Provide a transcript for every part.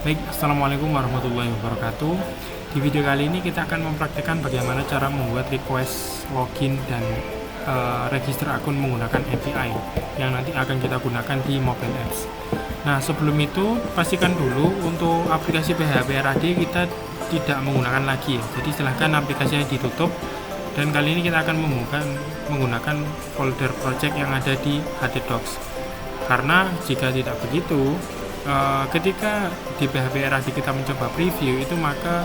Baik, Assalamualaikum warahmatullahi wabarakatuh. Di video kali ini kita akan mempraktikkan bagaimana cara membuat request login dan register akun menggunakan API yang nanti akan kita gunakan di mobile apps. Nah, sebelum itu pastikan dulu untuk aplikasi PHP RAD kita tidak menggunakan lagi ya. Jadi silahkan aplikasinya ditutup, dan kali ini kita akan menggunakan folder project yang ada di htdocs. Karena jika tidak begitu, ketika di PHP RAD kita mencoba preview itu, maka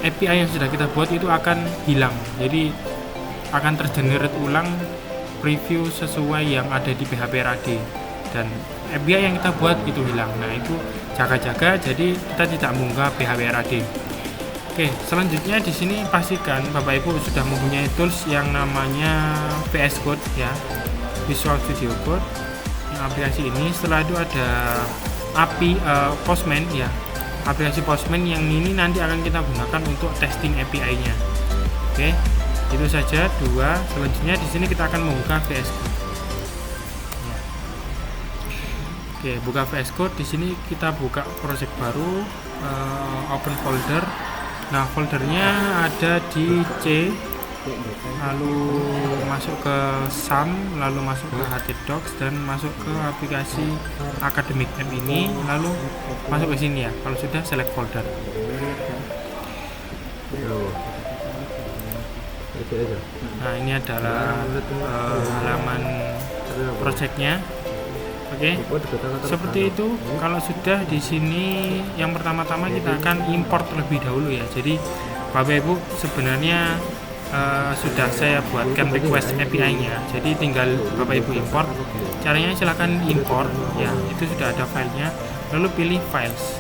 API yang sudah kita buat itu akan hilang. Jadi akan tergenerate ulang preview sesuai yang ada di PHP RAD, dan API yang kita buat itu hilang. Nah, itu jaga-jaga jadi kita tidak mengunggah PHP RAD. Oke, selanjutnya di sini pastikan Bapak Ibu sudah mempunyai tools yang namanya VS Code ya, Visual Studio Code. Aplikasi ini, setelah itu ada API Postman ya, aplikasi Postman yang ini nanti akan kita gunakan untuk testing API-nya. Oke, itu saja dua. Selanjutnya di sini kita akan membuka VS Code. Ya. Oke, buka VS Code. Di sini kita buka project baru, open folder. Nah, foldernya ada di C, lalu masuk ke SAM, lalu masuk ke htdocs, dan masuk ke aplikasi Academic App ini, lalu masuk ke sini ya. Kalau sudah, select folder. Nah, ini adalah halaman projectnya. Oke, seperti itu. Kalau sudah, di sini yang pertama-tama kita akan import terlebih dahulu ya. Jadi Bapak Ibu sebenarnya sudah saya buatkan request API-nya, jadi tinggal Bapak Ibu import. Caranya silahkan import ya, itu sudah ada filenya, lalu pilih files.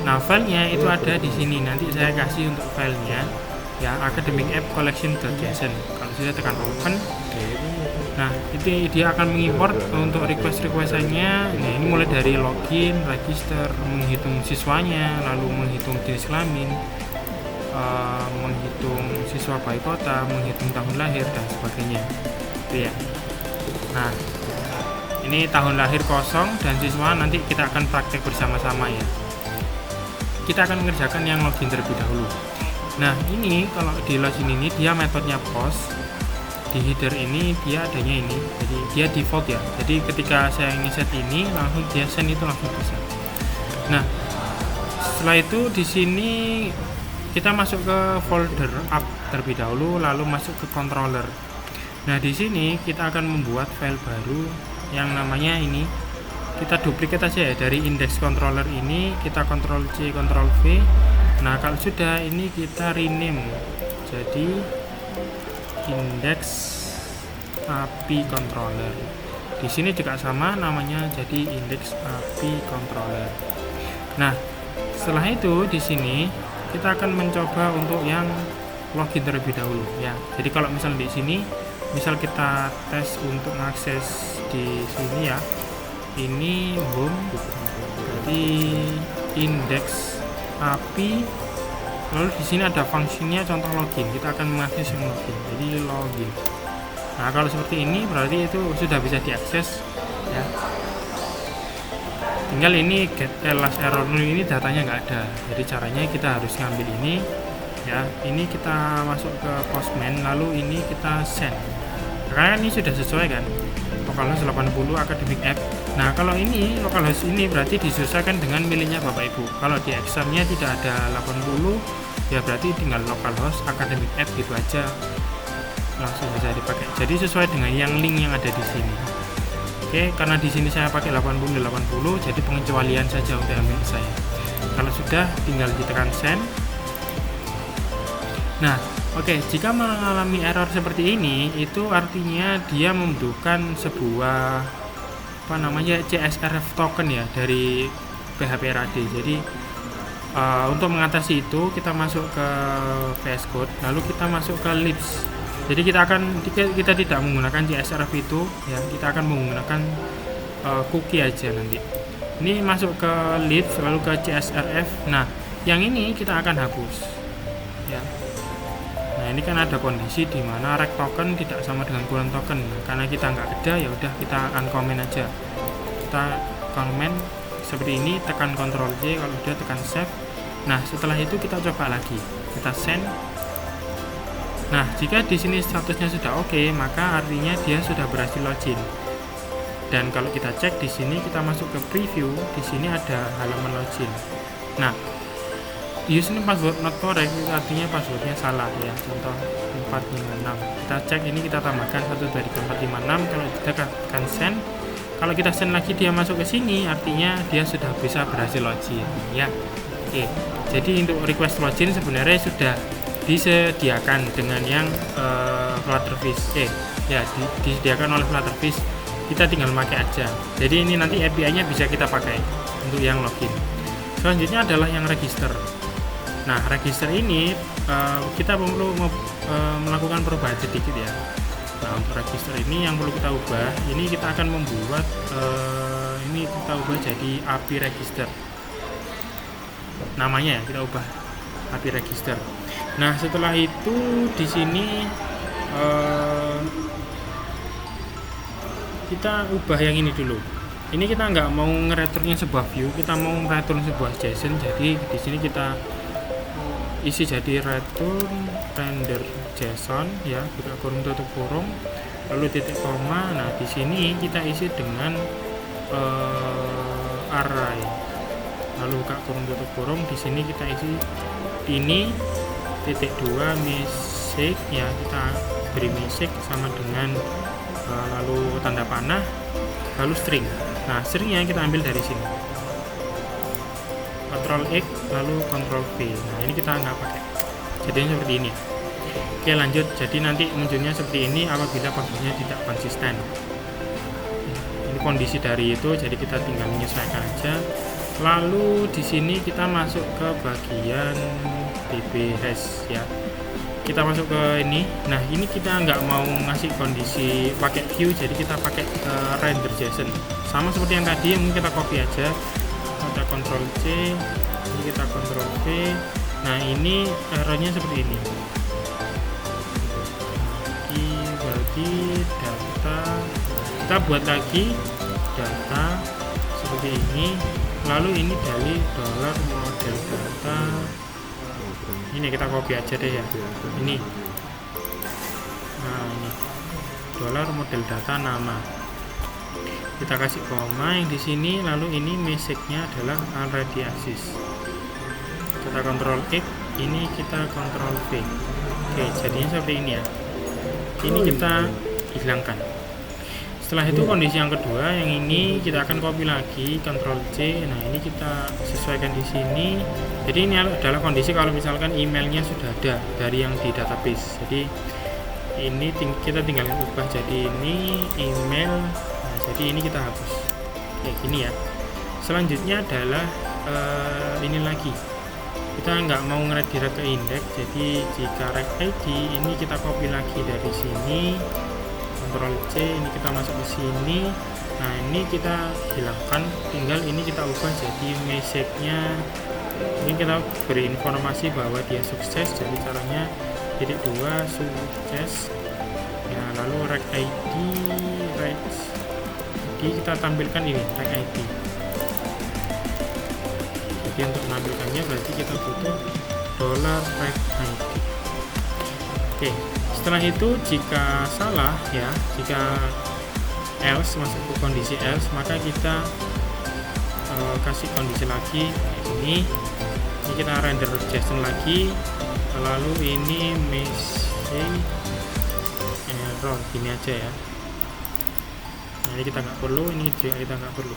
Nah, filenya itu ada di sini, nanti saya kasih untuk filenya ya, Academic App Collection.json. Kalau sudah tekan open, nah itu dia akan mengimport untuk request-requestannya. Nah, ini mulai dari login, register, menghitung siswanya, lalu menghitung jenis kelamin, menghitung siswa by kota, menghitung tahun lahir, dan sebagainya. Itu ya. Nah, ini tahun lahir kosong dan siswa nanti kita akan praktek bersama-sama ya. Kita akan mengerjakan yang login terlebih dahulu. Nah, ini kalau di login ini dia metodenya post. Di header ini dia adanya ini, jadi dia default ya. Jadi ketika saya ingin set ini, langsung dia send itu langsung bisa. Nah, setelah itu di sini kita masuk ke folder app terlebih dahulu, lalu masuk ke controller. Nah, di sini kita akan membuat file baru yang namanya ini. Kita duplikat aja ya, dari index controller ini kita Ctrl C Ctrl V. Nah, kalau sudah ini kita rename jadi index API controller. Di sini juga sama namanya, jadi index API controller. Nah, setelah itu di sini kita akan mencoba untuk yang login terlebih dahulu ya. Jadi kalau misal di sini, misal kita tes untuk mengakses di sini ya, ini home, jadi index API, lalu di sini ada fungsinya contoh login, kita akan mengakses yang login, jadi login. Nah, kalau seperti ini berarti itu sudah bisa diakses ya. Tinggal ini get last error ini datanya nggak ada, jadi caranya kita harus ngambil ini ya. Ini kita masuk ke Postman, lalu ini kita send, karena ini sudah sesuai kan, localhost 80 Academic App. Nah, kalau ini localhost ini berarti disesuaikan dengan miliknya Bapak Ibu. Kalau di examnya tidak ada 80 ya, berarti tinggal localhost Academic App gitu aja, langsung bisa dipakai. Jadi sesuai dengan yang link yang ada di sini. Oke, karena di sini saya pakai 80, jadi pengecualian saja untuk milik saya. Kalau sudah, tinggal ditekan send. Nah, oke, jika mengalami error seperti ini, itu artinya dia membutuhkan sebuah CSRF token ya dari PHP RAD. Jadi untuk mengatasi itu kita masuk ke VS Code, lalu kita masuk ke libs. Jadi kita tidak menggunakan CSRF itu ya, kita akan menggunakan cookie aja nanti. Ini masuk ke libs lalu ke CSRF. Nah, yang ini kita akan hapus ya. Nah, ini kan ada kondisi di mana rect token tidak sama dengan current token. Nah, karena kita nggak ada, ya udah kita akan komen aja. Kita comment seperti ini, tekan Ctrl C, kalau udah tekan save. Nah, setelah itu kita coba lagi, kita send. Nah, jika di sini statusnya sudah oke, maka artinya dia sudah berhasil login. Dan kalau kita cek di sini, kita masuk ke preview, di sini ada halaman login. Nah, username password not correct itu artinya passwordnya salah ya. Contoh 456. Kita cek ini, kita tambahkan 123 456. Kalau kita tekan send, kalau kita send lagi dia masuk ke sini, artinya dia sudah bisa berhasil login ya. Oke. Jadi untuk request login sebenarnya sudah disediakan dengan yang Flutterfish disediakan oleh Flutterfish, kita tinggal pakai aja. Jadi ini nanti API-nya bisa kita pakai untuk yang login. Selanjutnya adalah yang register. Nah, register ini kita perlu melakukan perubahan sedikit ya. Nah, untuk register ini yang perlu kita ubah, ini kita akan membuat ini kita ubah jadi API register. Namanya ya, kita ubah API register. Nah, setelah itu di sini kita ubah yang ini dulu. Ini kita nggak mau ngereturnnya sebuah view, kita mau ngereturn sebuah JSON. Jadi di sini kita isi jadi return render JSON ya, buka kurung tutup kurung, lalu titik koma. Nah, di sini kita isi dengan array, lalu buka kurung tutup kurung. Di sini kita isi ini titik 2 message ya, kita beri message sama dengan lalu tanda panah, lalu string. Nah, stringnya kita ambil dari sini, Ctrl X lalu Ctrl V. Nah, ini kita nggak pakai, jadinya seperti ini. Oke, lanjut. Jadi nanti munculnya seperti ini apabila passwordnya tidak konsisten. Ini kondisi dari itu, jadi kita tinggal menyesuaikan aja. Lalu di sini kita masuk ke bagian DB hash ya. Kita masuk ke ini. Nah, ini kita nggak mau ngasih kondisi pakai view, jadi kita pakai render JSON. Sama seperti yang tadi, mungkin kita copy aja. Kita Ctrl C, ini kita Ctrl V. Nah, ini errornya seperti ini. Bagi data, kita buat lagi data seperti ini. Lalu ini dari dolar model data. Ini kita copy aja deh ya. Ini. Nah, ini dolar model data nama. Kita kasih koma yang di sini. Lalu ini message-nya adalah already access. Kita Ctrl X, ini kita Ctrl V. Oke, jadinya seperti ini ya. Ini kita hilangkan. Setelah itu kondisi yang kedua, yang ini kita akan copy lagi, Ctrl C. Nah, ini kita sesuaikan di sini. Jadi ini adalah kondisi kalau misalkan emailnya sudah ada dari yang di database. Jadi ini kita tinggal ubah jadi ini email. Nah, jadi ini kita hapus kayak gini ya. Selanjutnya adalah ini lagi, kita nggak mau ngeredirect ke index. Jadi jika rect ID ini kita copy lagi dari sini, Ctrl C, ini kita masuk ke sini. Nah, ini kita hilangkan, tinggal ini kita ubah jadi message-nya. Ini kita beri informasi bahwa dia sukses. Jadi caranya titik 2 sukses ya, lalu rect ID kita tampilkan ini rect ID. Jadi untuk menampilkannya berarti kita butuh $rect ID. Oke, setelah itu jika salah ya, jika else, masuk ke kondisi else, maka kita kasih kondisi lagi kayak gini. Ini kita render JSON lagi, lalu ini message error gini aja ya. Nah, ini kita nggak perlu, ini juga kita nggak perlu.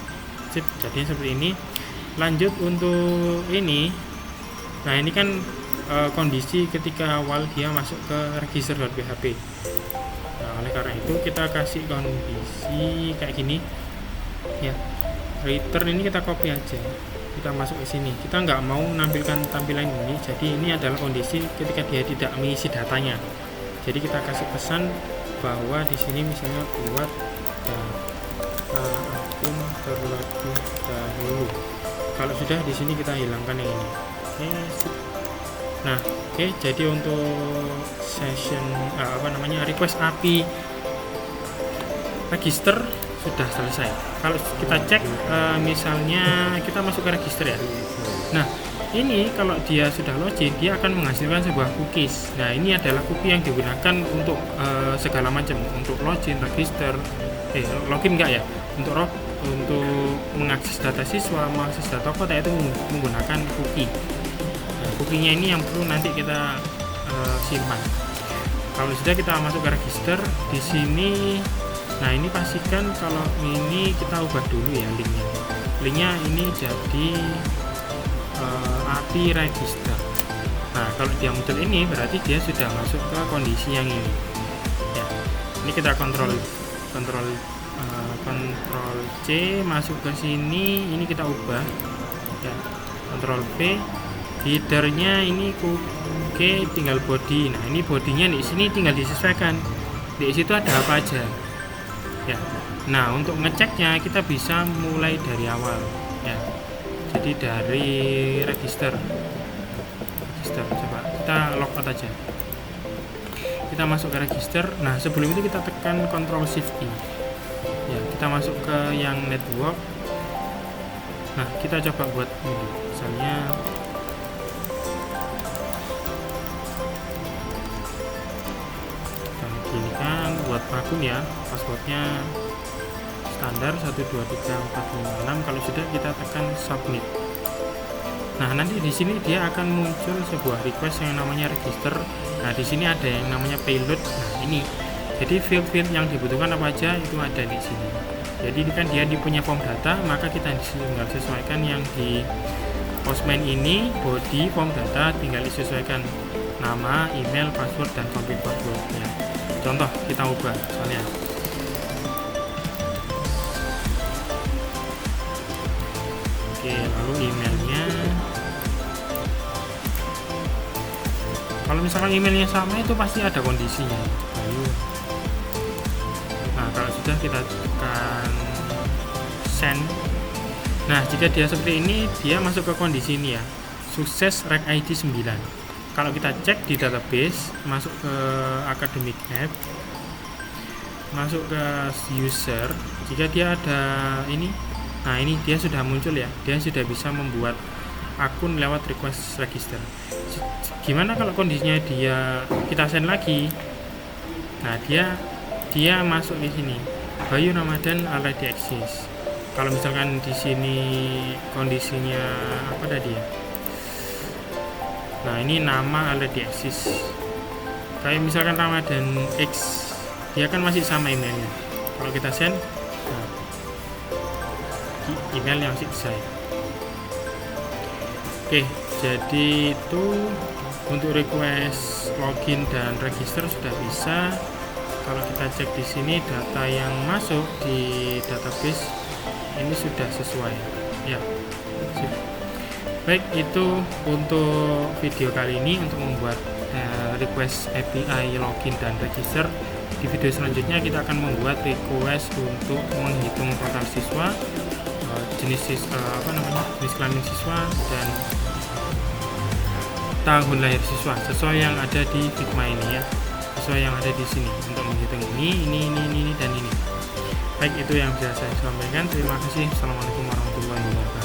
Sip, jadinya seperti ini. Lanjut untuk ini. Nah, ini kan kondisi ketika awal dia masuk ke register.php. Nah, oleh karena itu kita kasih kondisi kayak gini ya. Return ini kita copy aja, kita masuk ke sini. Kita nggak mau menampilkan tampilan ini, jadi ini adalah kondisi ketika dia tidak mengisi datanya. Jadi kita kasih pesan bahwa di sini misalnya buat data akun terlebih dahulu. Kalau sudah di sini kita hilangkan yang ini. Oke. Nah, oke, jadi untuk session request API register sudah selesai. Kalau kita cek misalnya kita masuk ke register ya. Nah, ini kalau dia sudah login, dia akan menghasilkan sebuah cookies. Nah, ini adalah cookie yang digunakan untuk segala macam, untuk login, register, login enggak ya? Untuk mengakses data siswa, mengakses data kota itu menggunakan cookie. Nah, cookie-nya ini yang perlu nanti kita simpan. Kalau sudah kita masuk ke register, di sini, nah ini pastikan kalau ini kita ubah dulu ya linknya. Linknya ini jadi API register. Nah, kalau dia muncul ini berarti dia sudah masuk ke kondisi yang ini. Ya, ini kita kontrol C masuk ke sini. Ini kita ubah. Ya, kontrol V. Headernya ini oke, tinggal body. Nah, ini bodinya di sini tinggal disesuaikan. Di situ ada apa aja. Ya. Nah, untuk ngeceknya kita bisa mulai dari awal. Ya. Jadi dari register coba kita logout aja, kita masuk ke register. Nah, sebelum itu kita tekan Ctrl Shift I ya, kita masuk ke yang network. Nah, kita coba buat ini misalnya gini kan, buat akun ya, passwordnya standar 123456. Kalau sudah kita tekan submit. Nah, nanti di sini dia akan muncul sebuah request yang namanya register. Nah, di sini ada yang namanya payload. Nah, ini jadi field-field yang dibutuhkan apa aja itu ada di sini. Jadi ini kan dia punya form data, maka kita tinggal sesuaikan yang di postman ini, body form data tinggal disesuaikan nama, email, password dan complete password ya. Contoh kita ubah soalnya. Oke, lalu emailnya, kalau misalkan emailnya sama itu pasti ada kondisinya. Nah, kalau sudah kita tekan send. Nah, jika dia seperti ini, dia masuk ke kondisi ini ya, sukses reg ID 9. Kalau kita cek di database, masuk ke academic app, masuk ke user, jika dia ada ini, nah ini dia sudah muncul ya, dia sudah bisa membuat akun lewat request register. Gimana kalau kondisinya kita send lagi? Nah, dia masuk di sini, Bayu Ramadan already exist. Kalau misalkan di sini kondisinya apa tadi ya? Nah, ini nama already exist. Kayak misalkan Ramadan X, dia kan masih sama emailnya. Kalau kita send, nah, email yang selesai. Oke, jadi itu untuk request login dan register sudah bisa. Kalau kita cek di sini data yang masuk di database ini sudah sesuai ya. Baik, itu untuk video kali ini untuk membuat request API login dan register. Di video selanjutnya kita akan membuat request untuk menghitung total siswa, jenis kelamin siswa dan tahun lahir siswa sesuai yang ada di Figma ini ya, sesuai yang ada di sini untuk menghitung ini dan ini. Baik, itu yang bisa saya sampaikan. Terima kasih. Assalamualaikum warahmatullahi wabarakatuh.